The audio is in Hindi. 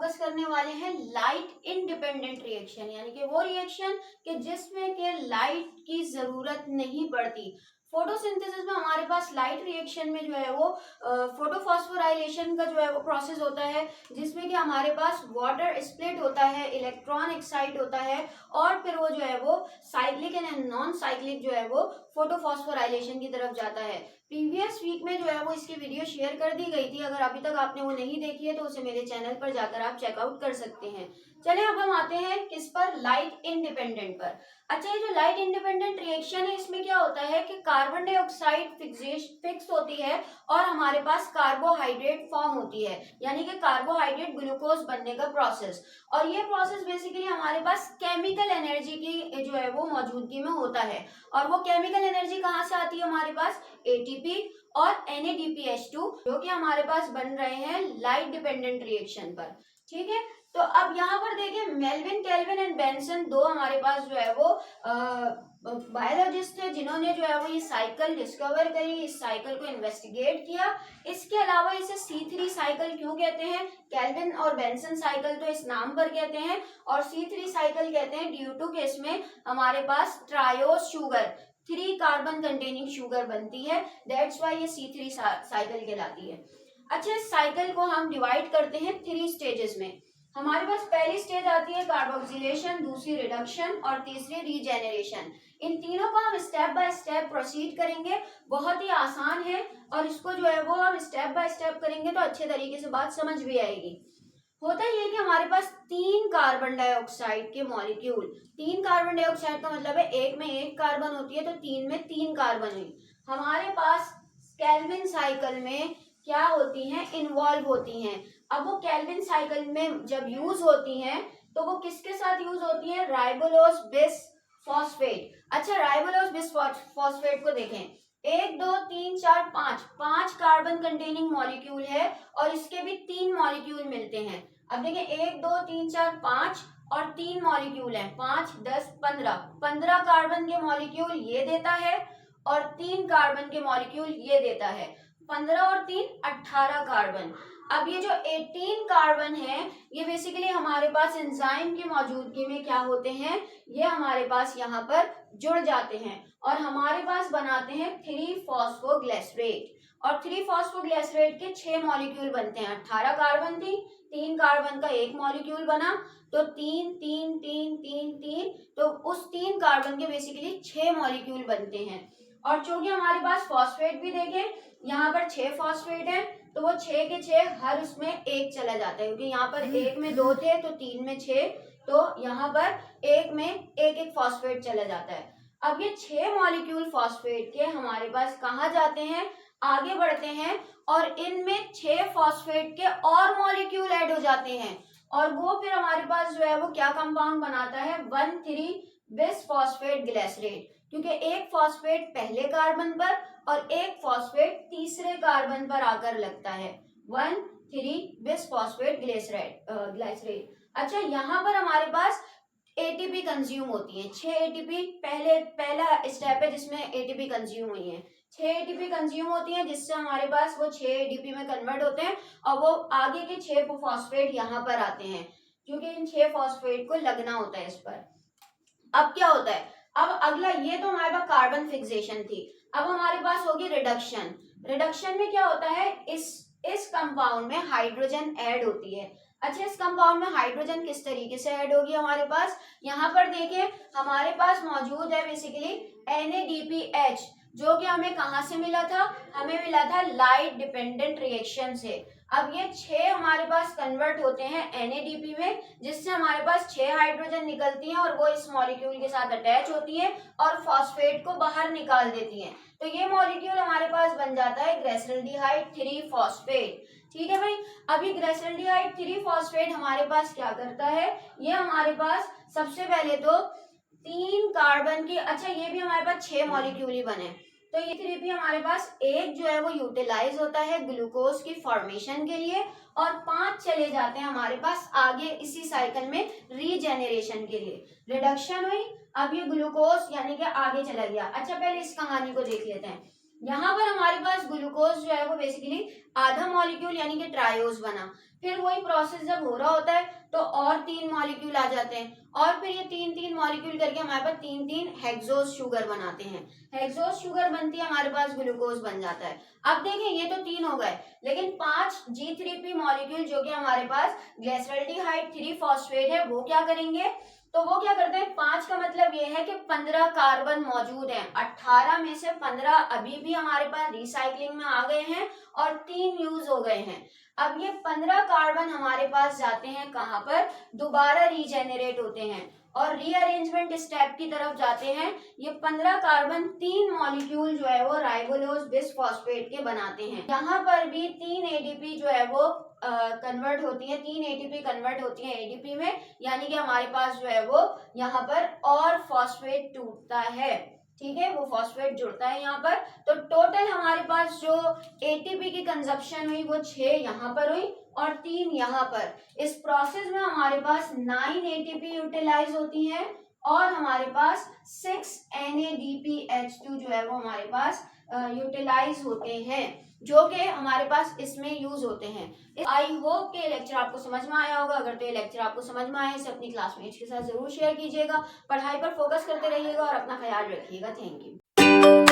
फोकस करने वाले हैं लाइट इंडिपेंडेंट रिएक्शन, यानी कि वो रिएक्शन कि जिसमें के लाइट की जरूरत नहीं पड़ती। फोटोसिंथेसिस में हमारे पास लाइट रिएक्शन में जो है वो फोटोफॉस्फोराइलेशन का जो है वो प्रोसेस होता है, जिसमें कि हमारे पास वाटर स्प्लिट होता है, इलेक्ट्रॉन एक्साइट होता है और फिर वो जो है वो साइक्लिक एंड नॉन साइक्लिक जो है वो फोटोफॉस्फोराइलेशन की तरफ जाता है। प्रीवियस वीक में जो है वो इसकी वीडियो शेयर कर दी गई थी, अगर अभी तक आपने वो नहीं देखी है तो उसे मेरे चैनल पर जाकर आप चेकआउट कर सकते हैं। चले अब हम आते हैं किस पर, लाइट इंडिपेंडेंट पर। अच्छा, ये जो लाइट इंडिपेंडेंट रिएक्शन है इसमें क्या होता है कि कार्बन डाइऑक्साइड फिक्स होती है और हमारे पास कार्बोहाइड्रेट फॉर्म होती है, यानी कि कार्बोहाइड्रेट ग्लूकोज बनने का प्रोसेस। और ये प्रोसेस बेसिकली हमारे पास केमिकल एनर्जी की जो है वो मौजूदगी में होता है। और वो केमिकल एनर्जी कहाँ से आती है हमारे पास, एटीपी और NADPH2, जो कि हमारे पास बन रहे हैं लाइट डिपेंडेंट रिएक्शन पर। ठीक है, तो अब यहाँ पर देखिए मेल्विन, केल्विन एंड बेंसन दो हमारे पास जो है वो बायोलॉजिस्ट थे जिन्होंने जो है वो ये साइकिल डिस्कवर करी, इस साइकिल को इन्वेस्टिगेट किया। इसके अलावा इसे C3 साइकिल क्यों कहते हैं, केल्विन और बेंसन साइकिल तो इस नाम पर कहते हैं, और C3 साइकिल कहते हैं ड्यू टू के इसमें हमारे पास triose sugar, 3 carbon containing sugar बनती है, दैट्स वाई ये C3 साइकिल कहलाती है। अच्छा, इस साइकिल को हम डिवाइड करते हैं 3 स्टेजेस में। हमारे पास पहली स्टेज आती है कार्बोक्सिलेशन, दूसरी रिडक्शन और तीसरी रीजेनरेशन। इन तीनों को हम स्टेप बाय स्टेप प्रोसीड करेंगे, बहुत ही आसान है और इसको जो है वो हम स्टेप बाय स्टेप करेंगे तो अच्छे तरीके से बात समझ भी आएगी। होता ये कि हमारे पास 3 कार्बन डाइऑक्साइड के मॉलिक्यूल, 3 कार्बन डाइऑक्साइड का मतलब है एक में 1 कार्बन होती है तो 3 में 3 कार्बन हुई। हमारे पास केल्विन साइकिल में क्या होती हैं, इन्वॉल्व होती हैं। अब वो केल्विन साइकिल में जब यूज होती हैं तो वो किसके साथ यूज होती है, राइबोलोज बिस फॉस्फेट। अच्छा, राइबोलोज बिस फॉस्फेट को देखें, 1 2 3 4 5 कार्बन कंटेनिंग मॉलिक्यूल है और इसके भी 3 मॉलिक्यूल मिलते हैं। अब देखें 1 2 3 4 5 और 3 मॉलिक्यूल हैं, 5 10 15 कार्बन के मॉलिक्यूल ये देता है और 3 कार्बन के मॉलिक्यूल ये देता है, 15 और 3 18 कार्बन। अब ये जो 18 कार्बन है ये बेसिकली हमारे पास एंजाइम की मौजूदगी में क्या होते हैं, ये हमारे पास यहाँ पर जुड़ जाते हैं और हमारे पास बनाते हैं 3-फॉस्फोग्लिसरेट। और 3-फॉस्फोग्लिसरेट के 6 मॉलिक्यूल बनते हैं, 18 कार्बन थी, 3 कार्बन का 1 मॉलिक्यूल बना तो 3 3 3 3 3, तो उस 3 कार्बन के बेसिकली 6 मॉलिक्यूल बनते हैं। और चूंकि हमारे पास फॉस्फेट भी देखें, यहाँ पर 6 फॉस्फेट है तो वो 6 के 6 हर उसमें 1 चला जाता है, क्योंकि यहाँ पर 1 में 2 थे तो 3 में 6, तो यहाँ पर 1 में 1 फॉस्फेट चला जाता है। अब ये 6 मॉलिक्यूल फॉस्फेट के हमारे पास कहाँ जाते हैं, आगे बढ़ते हैं और इनमें 6 फॉस्फेट के और मॉलिक्यूल ऐड हो जाते हैं और वो फिर हमारे पास जो है वो क्या कंपाउंड बनाता है, 1,3-बिस-फॉस्फेट ग्लिसरेट, क्योंकि एक फॉस्फेट पहले कार्बन पर और एक फॉस्फेट तीसरे कार्बन पर आकर लगता है, 1,3-बिस-फॉस्फेट ग्लिसरेट। अच्छा, यहाँ पर हमारे पास एटीपी कंज्यूम होती है, 6 एटीपी पहला स्टेप है जिसमें एटीपी कंज्यूम हुई है, 6 एटीपी कंज्यूम होती है जिससे हमारे पास वो 6 एटीपी में कन्वर्ट होते हैं और वो आगे के 6 फॉस्फेट यहाँ पर आते हैं, क्योंकि इन 6 फॉस्फेट को लगना होता है इस पर। अब क्या होता है, अब अगला, ये तो हमारे पास कार्बन फिक्सेशन थी, अब हमारे पास होगी रिडक्शन। रिडक्शन में क्या होता है, इस कंपाउंड में हाइड्रोजन ऐड होती है। अच्छा, इस कंपाउंड में हाइड्रोजन किस तरीके से ऐड होगी हमारे पास, यहाँ पर देखिए हमारे पास मौजूद है बेसिकली NADPH, जो कि हमें कहाँ से मिला था, हमें मिला था लाइट डिपेंडेंट रिएक्शन से। अब ये 6 हमारे पास कन्वर्ट होते हैं NADP में, जिससे हमारे पास 6 हाइड्रोजन निकलती हैं और वो इस मॉलिक्यूल के साथ अटैच होती है और फॉस्फेट को बाहर निकाल देती हैं, तो ये मॉलिक्यूल हमारे पास बन जाता है ग्लिसरल्डिहाइड 3-फॉस्फेट। ठीक है भाई, अभी ग्लिसरल्डिहाइड 3-फॉस्फेट हमारे पास क्या करता है, ये हमारे पास सबसे पहले तो 3 कार्बन की, अच्छा ये भी हमारे पास 6 मॉलिक्यूल ही बने, तो ये 3p हमारे पास एक जो है वो यूटिलाइज होता है ग्लूकोज की फॉर्मेशन के लिए और 5 चले जाते हैं हमारे पास आगे इसी साइकिल में रीजेनरेशन के लिए। रिडक्शन हुई, अब ये ग्लूकोज यानी कि आगे चला गया। अच्छा, पहले इस कहानी को देख लेते हैं। यहाँ पर हमारे पास ग्लूकोज जो है वो बेसिकली आधा मॉलिक्यूल यानी कि ट्रायोज बना। फिर वही प्रोसेस जब हो रहा होता है तो और 3 मॉलिक्यूल आ जाते हैं और फिर ये 3 मॉलिक्यूल करके हमारे पास 3 हेक्सोज शुगर बनाते हैं। हेक्सोज शुगर बनती है, हमारे पास ग्लूकोज बन जाता है। अब देखें ये तो 3 हो गए, लेकिन 5 G3P मॉलिक्यूल जो कि हमारे पास ग्लिसरॉल्डिहाइड 3 फॉस्फेट है वो क्या करेंगे, तो वो क्या करते हैं, 5 का मतलब ये है कि 15 कार्बन मौजूद हैं, 18 में से 15 अभी भी हमारे पास रिसाइकलिंग में आ गए हैं और 3 यूज हो गए हैं। अब ये 15 कार्बन हमारे पास जाते हैं कहाँ पर, दोबारा रीजेनरेट होते हैं और रीअरेंजमेंट स्टेप की तरफ जाते हैं। ये 15 कार्बन 3 मॉलिक्यूल जो है वो राइबोलोज बिसफॉस्फेट के बनाते हैं। यहाँ पर भी 3 एडीपी जो है वो कन्वर्ट होती है, 3 एटीपी कन्वर्ट होती है एडीपी में, यानी कि हमारे पास जो है वो यहाँ पर और फॉस्फेट टूटता है। ठीक है, वो फॉस्फेट जुड़ता है यहाँ पर। तो टोटल हमारे पास जो एटीपी की कंजप्शन हुई वो 6 यहाँ पर हुई और 3 यहाँ पर। इस प्रोसेस में हमारे पास 9 एटीपी यूटिलाइज होती है और हमारे पास 6 NADPH2 जो है वो हमारे पास यूटिलाइज होते हैं, जो कि हमारे पास इसमें यूज होते हैं। आई होप कि ये लेक्चर आपको समझ में आया होगा। अगर तो ये लेक्चर आपको समझ में आया इसे अपनी क्लासमेट्स के साथ जरूर शेयर कीजिएगा। पढ़ाई पर फोकस करते रहिएगा और अपना ख्याल रखिएगा। Thank you.